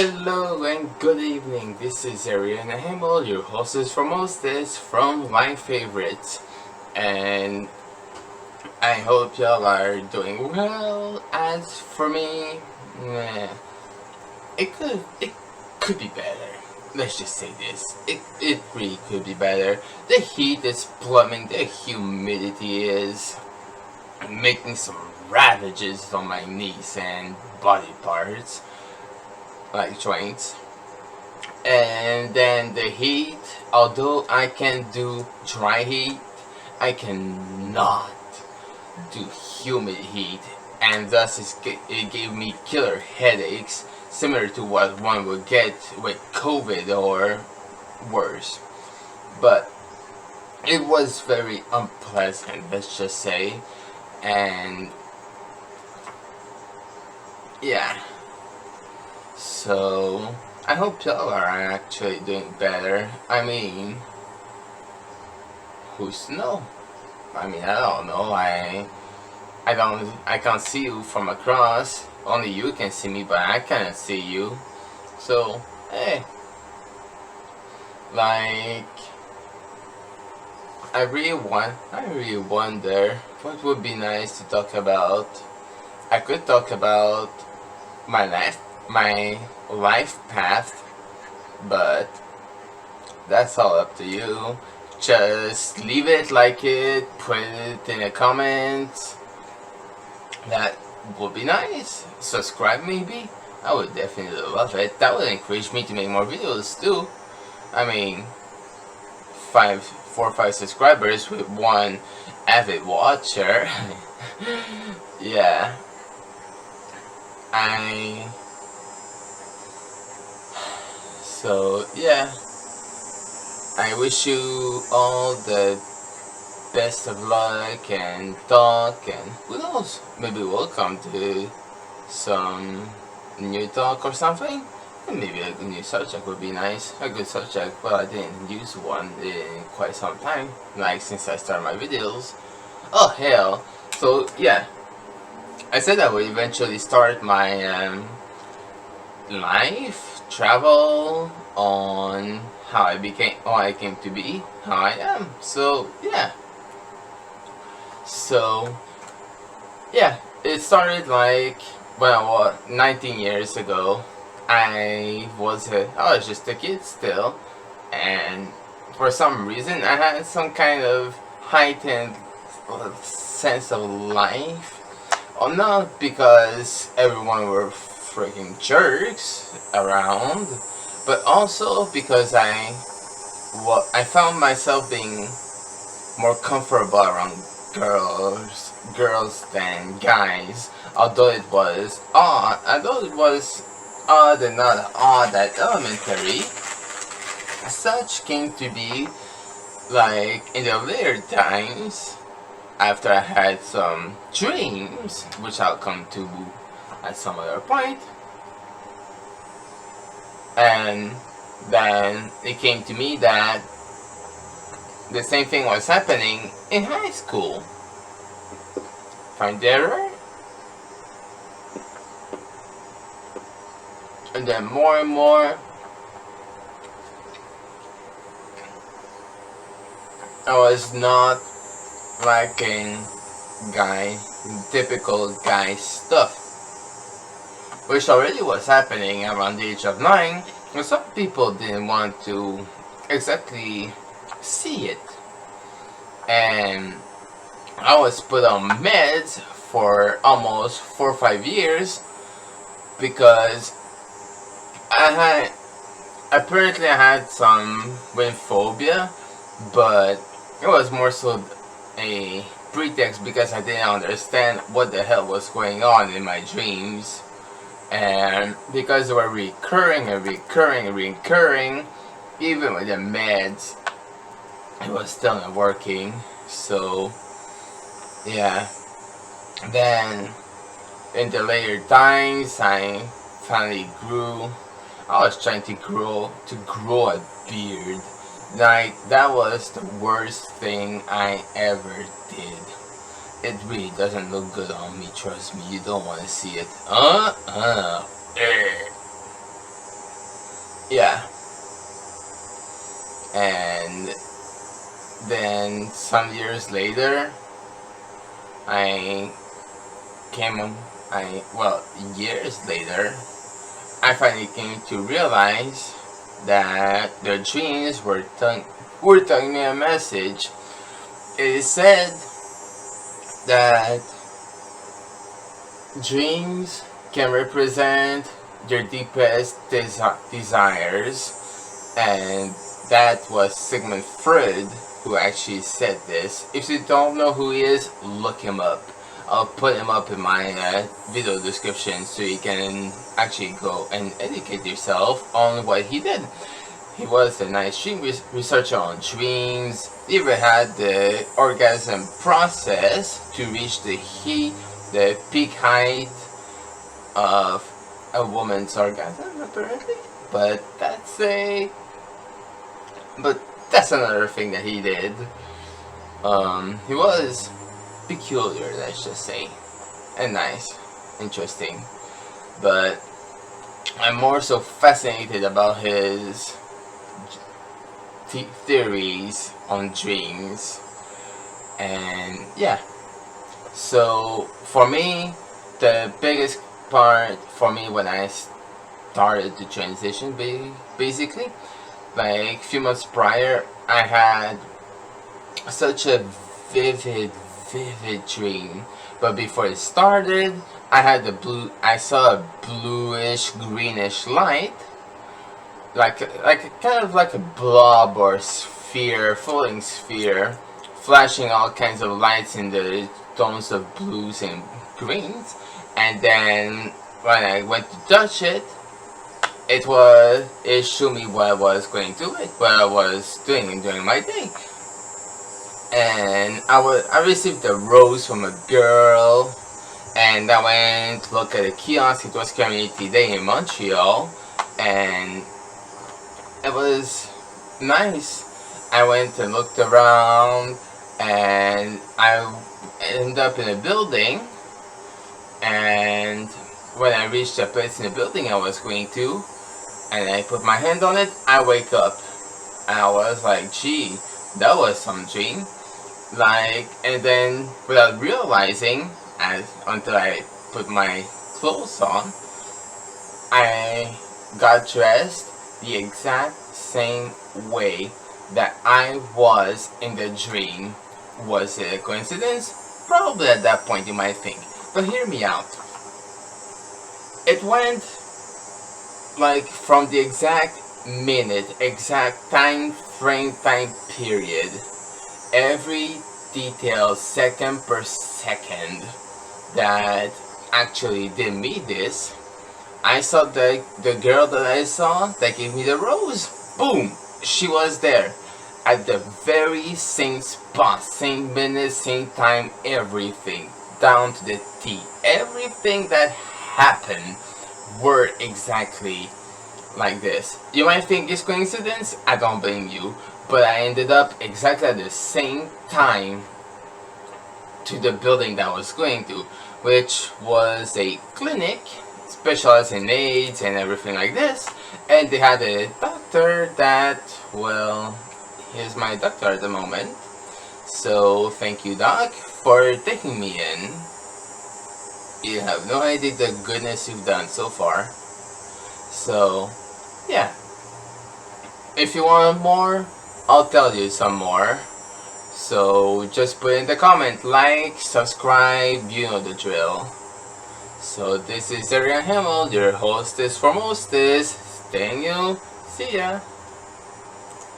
Hello and good evening, this is Arian Hamel, your hostess for Mostess from My Favorites, and I hope y'all are doing well. As for me, it could be better. Let's just say this, it really could be better. The heat is plumbing, the humidity is making some ravages on my knees and body parts, like joints. And then the heat, although I can do dry heat, I cannot do humid heat, and thus it gave me killer headaches, similar to what one would get with COVID or worse. But it was very unpleasant, let's just say, and yeah. So I hope y'all are actually doing better. I mean, who's to know? I mean, I don't know. I can't see you from across. Only you can see me, but I can't see you. So, hey, like, I really wonder what would be nice to talk about. I could talk about my life path, but that's all up to you. Just leave it, like it, put it in the comments. That would be nice. Subscribe maybe. I would definitely love it. That would encourage me to make more videos too. I mean, 4 or 5 subscribers with 1 avid watcher. Yeah. So yeah, I wish you all the best of luck and talk, and who knows, maybe we'll come to some new talk or something. And maybe a new subject would be nice. A good subject. Well, I didn't use one in quite some time, like since I started my videos. Oh hell. So yeah, I said I would eventually start my life travel on how I came to be, how I am. So yeah. So yeah, it started like, well, 19 years ago. I was just a kid still, and for some reason I had some kind of heightened sense of life. Not because everyone were freaking jerks around, but also because I found myself being more comfortable around girls than guys. Although it was odd and not odd that elementary, such came to be like in the later times, after I had some dreams, which I'll come to at some other point. And then it came to me that the same thing was happening in high school. Find the error? And then more and more, I was not liking typical guy stuff, which already was happening around the age of 9, and some people didn't want to exactly see it. And I was put on meds for almost 4 or 5 years because apparently I had some wind phobia, but it was more so a pretext because I didn't understand what the hell was going on in my dreams, and because they were recurring, even with the meds, it was still not working. So yeah, then in the later times I finally grew. I was trying to grow a beard. Like, that was the worst thing I ever did. It really doesn't look good on me, trust me, you don't want to see it. And then some years later, I years later, I finally came to realize that the dreams were telling me a message. It is said that dreams can represent your deepest desires, and that was Sigmund Freud who actually said this. If you don't know who he is, look him up. I'll put him up in my video description so you can actually go and educate yourself on what he did. He was a nice dream researcher on dreams. He even had the orgasm process to reach the peak height of a woman's orgasm, apparently. But that's another thing that he did. He was peculiar, let's just say, and nice, interesting. But I'm more so fascinated about his theories on dreams, and yeah. So for me, the biggest part for me when I started to transition, basically, like a few months prior, I had such a vivid dream. But before it started, I saw a bluish greenish light, like kind of like a blob or sphere, floating sphere, flashing all kinds of lights in the tones of blues and greens. And then when I went to touch it, it showed me what I was doing during my day. And I received a rose from a girl, and I went to look at a kiosk. It was Community Day in Montreal, and it was nice. I went and looked around, and I ended up in a building. And when I reached the place in the building I was going to, and I put my hand on it, I wake up, and I was like, "Gee, that was some dream." And then without realizing, until I put my clothes on, I got dressed the exact same way that I was in the dream. Was it a coincidence? Probably at that point you might think. But hear me out. It went like from the exact minute, exact time period, every detail, second per second, that actually did me this. I saw the girl that I saw that gave me the rose. Boom! She was there. At the very same spot, same minute, same time, everything. Down to the T. Everything that happened were exactly like this. You might think it's coincidence. I don't blame you. But I ended up exactly at the same time to the building that I was going to, which was a clinic specialized in AIDS and everything like this. And they had a doctor that, well, he's my doctor at the moment. So thank you, Doc, for taking me in. You have no idea the goodness you've done so far. So yeah, if you want more, I'll tell you some more. So just put in the comment, like, subscribe, you know the drill. So this is Arian Himmel, your hostess for mostest. Thank you. See ya.